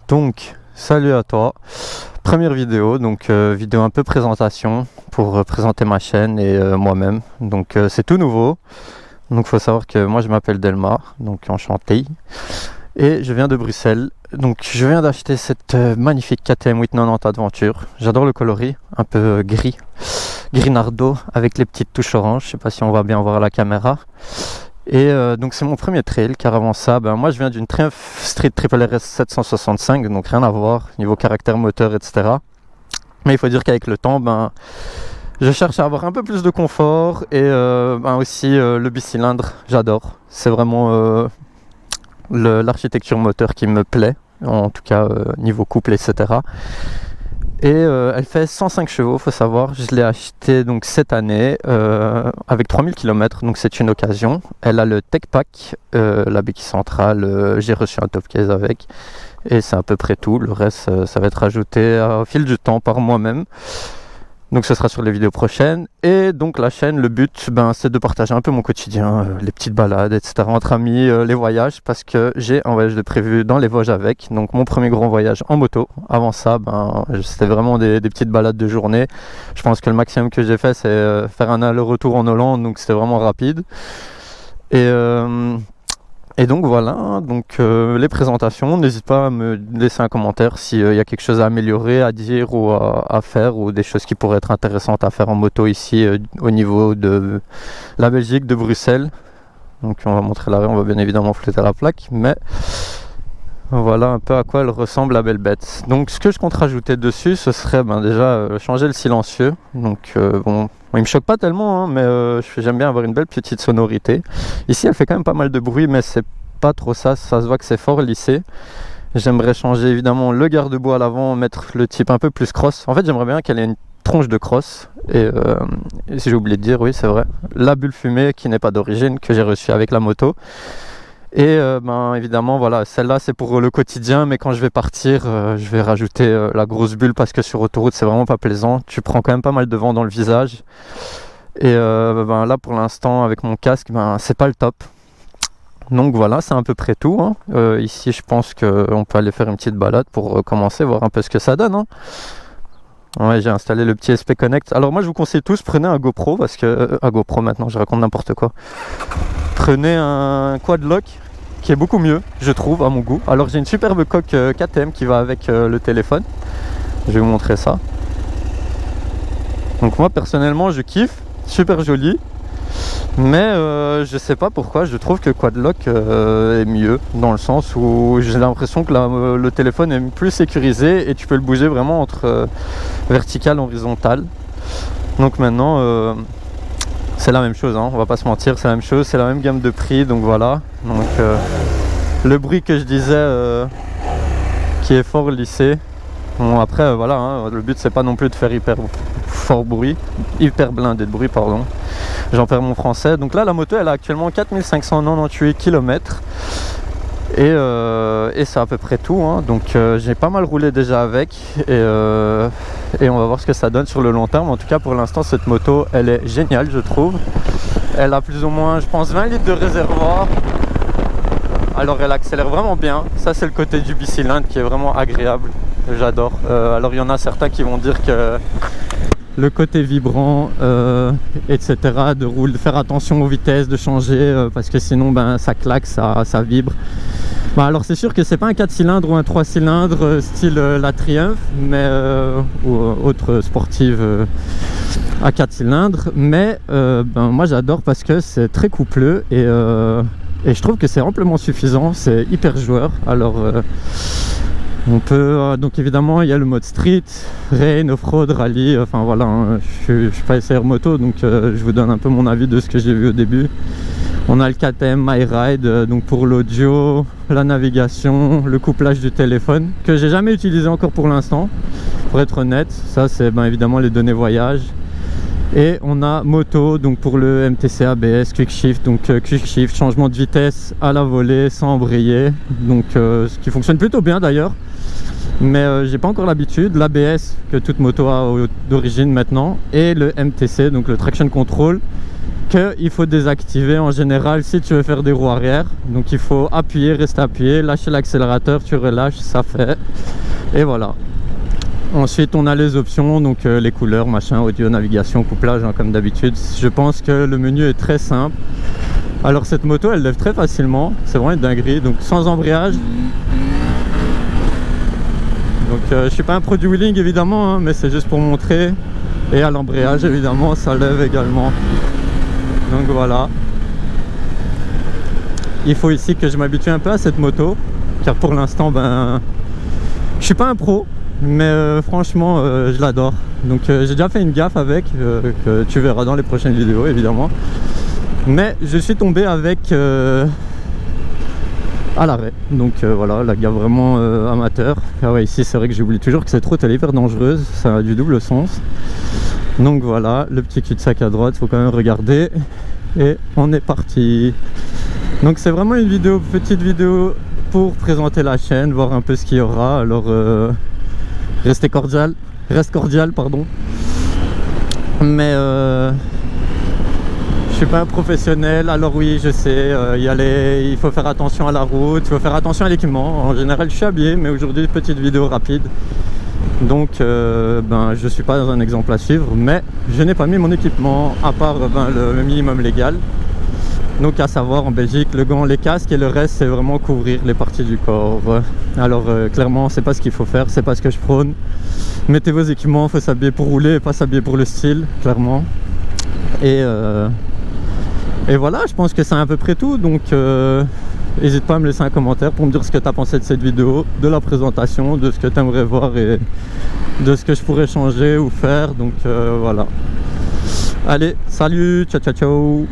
Donc, salut à toi. Première vidéo, donc vidéo un peu présentation pour présenter ma chaîne et moi-même. Donc c'est tout nouveau. Donc faut savoir que moi je m'appelle Delmar, donc enchanté. Et je viens de Bruxelles. Donc je viens d'acheter cette magnifique KTM 890 Adventure. J'adore le coloris, un peu gris, gris nardo avec les petites touches orange. Je sais pas si on va bien voir à la caméra. Et donc c'est mon premier trail, car avant ça, moi je viens d'une Triumph Street Triple RS 765, donc rien à voir niveau caractère moteur, etc. Mais il faut dire qu'avec le temps, je cherche à avoir un peu plus de confort et aussi le bicylindre, j'adore. C'est vraiment l'architecture moteur qui me plaît, en tout cas niveau couple, etc. Et elle fait 105 chevaux, faut savoir. Je l'ai acheté donc cette année avec 3000 km, donc c'est une occasion. Elle a le Tech Pack, la béquille centrale, j'ai reçu un top case avec. Et c'est à peu près tout. Le reste, ça va être ajouté au fil du temps par moi-même. Donc ce sera sur les vidéos prochaines. Et donc la chaîne, le but, c'est de partager un peu mon quotidien, les petites balades, etc. entre amis, les voyages, parce que j'ai un voyage de prévu dans les Vosges avec. Donc mon premier grand voyage en moto. Avant ça, c'était vraiment des petites balades de journée. Je pense que le maximum que j'ai fait, c'est faire un aller-retour en Hollande, donc c'était vraiment rapide. Et donc voilà, donc les présentations, n'hésite pas à me laisser un commentaire s'il y a quelque chose à améliorer, à dire ou à faire, ou des choses qui pourraient être intéressantes à faire en moto ici au niveau de la Belgique, de Bruxelles. Donc on va montrer l'arrêt, on va bien évidemment flouter la plaque, mais voilà un peu à quoi elle ressemble, la belle bête. Donc ce que je compte rajouter dessus, ce serait déjà changer le silencieux. Donc il me choque pas tellement, mais j'aime bien avoir une belle petite sonorité. Ici elle fait quand même pas mal de bruit, mais c'est pas trop ça se voit que c'est fort lissé. J'aimerais changer évidemment le garde-boue à l'avant, mettre le type un peu plus cross. En fait j'aimerais bien qu'elle ait une tronche de cross. Et si j'ai oublié de dire, oui c'est vrai, la bulle fumée qui n'est pas d'origine, que j'ai reçue avec la moto. Et évidemment voilà, celle-là c'est pour le quotidien, mais quand je vais partir je vais rajouter la grosse bulle, parce que sur autoroute c'est vraiment pas plaisant, tu prends quand même pas mal de vent dans le visage. Et là pour l'instant avec mon casque c'est pas le top. Donc voilà, c'est à peu près tout hein. Ici je pense qu'on peut aller faire une petite balade pour commencer, voir un peu ce que ça donne hein. Ouais, j'ai installé le petit SP Connect. Alors moi je vous conseille tous, prenez un GoPro, parce que un GoPro maintenant je raconte n'importe quoi. Prenez un quad lock qui est beaucoup mieux, je trouve, à mon goût. Alors j'ai une superbe coque KTM qui va avec le téléphone. Je vais vous montrer ça. Donc moi personnellement je kiffe, super joli. Mais je sais pas pourquoi, je trouve que quad lock est mieux, dans le sens où j'ai l'impression que le téléphone est plus sécurisé et tu peux le bouger vraiment entre vertical, horizontal. Donc maintenant c'est la même chose hein, on va pas se mentir, c'est la même chose, c'est la même gamme de prix, donc voilà. Donc le bruit que je disais qui est fort lissé. Bon après voilà hein, le but c'est pas non plus de faire hyper fort bruit, hyper blindé de bruit pardon. J'en perds mon français. Donc là la moto elle a actuellement 4598 km. Et c'est à peu près tout hein. Donc j'ai pas mal roulé déjà avec. Et on va voir ce que ça donne sur le long terme. En tout cas pour l'instant cette moto elle est géniale je trouve. Elle a plus ou moins je pense 20 litres de réservoir. Alors elle accélère vraiment bien. Ça c'est le côté du bicylindre qui est vraiment agréable. J'adore. Alors il y en a certains qui vont dire que le côté vibrant etc, de faire attention aux vitesses, de changer parce que sinon ça claque, ça vibre. Alors c'est sûr que c'est pas un 4 cylindres ou un 3 cylindres style la Triumph mais ou autre sportive à 4 cylindres, mais moi j'adore parce que c'est très coupleux et je trouve que c'est amplement suffisant, c'est hyper joueur. Alors on peut donc évidemment il y a le mode street, rain, off-road, rallye, enfin voilà hein, je suis pas SR moto donc je vous donne un peu mon avis de ce que j'ai vu au début. On a le KTM My Ride donc pour l'audio, la navigation, le couplage du téléphone que j'ai jamais utilisé encore pour l'instant pour être honnête. Ça c'est évidemment les données voyage. Et on a moto donc pour le MTC ABS Quick Shift, donc Quick Shift, changement de vitesse à la volée sans embrayer, donc ce qui fonctionne plutôt bien d'ailleurs. Mais j'ai pas encore l'habitude. L'ABS que toute moto a d'origine maintenant, et le MTC donc le Traction Control qu'il faut désactiver en général si tu veux faire des roues arrière. Donc il faut appuyer, rester appuyé, lâcher l'accélérateur, tu relâches, ça fait. Et voilà. Ensuite on a les options, donc les couleurs, machin, audio, navigation, couplage, hein, comme d'habitude. Je pense que le menu est très simple. Alors cette moto elle lève très facilement, c'est vraiment une dinguerie, donc sans embrayage. Donc je suis pas un pro du wheeling évidemment, hein, mais c'est juste pour montrer. Et à l'embrayage évidemment ça lève également. Donc voilà. Il faut ici que je m'habitue un peu à cette moto, car pour l'instant ben je suis pas un pro, mais franchement je l'adore. Donc j'ai déjà fait une gaffe avec, que tu verras dans les prochaines vidéos évidemment. Mais je suis tombé avec à l'arrêt, donc voilà, la gaffe vraiment amateur. Ah ouais, ici c'est vrai que j'oublie toujours que cette route elle est hyper dangereuse, ça a du double sens. Donc voilà, le petit cul-de-sac à droite, faut quand même regarder. Et on est parti. Donc c'est vraiment une vidéo, petite vidéo pour présenter la chaîne, voir un peu ce qu'il y aura. Alors reste cordial, pardon. Mais je suis pas un professionnel, alors oui je sais, il faut faire attention à la route, il faut faire attention à l'équipement. En général je suis habillé, mais aujourd'hui petite vidéo rapide. Donc ben, je suis pas un exemple à suivre, mais je n'ai pas mis mon équipement à part ben, le minimum légal. Donc à savoir en Belgique, le gant, les casques, et le reste c'est vraiment couvrir les parties du corps. Alors clairement c'est pas ce qu'il faut faire, c'est pas ce que je prône. Mettez vos équipements, il faut s'habiller pour rouler et pas s'habiller pour le style, clairement. Et voilà, je pense que c'est à peu près tout. Donc n'hésite pas à me laisser un commentaire pour me dire ce que tu as pensé de cette vidéo, de la présentation, de ce que tu aimerais voir et de ce que je pourrais changer ou faire. Donc voilà. Allez, salut, ciao ciao ciao.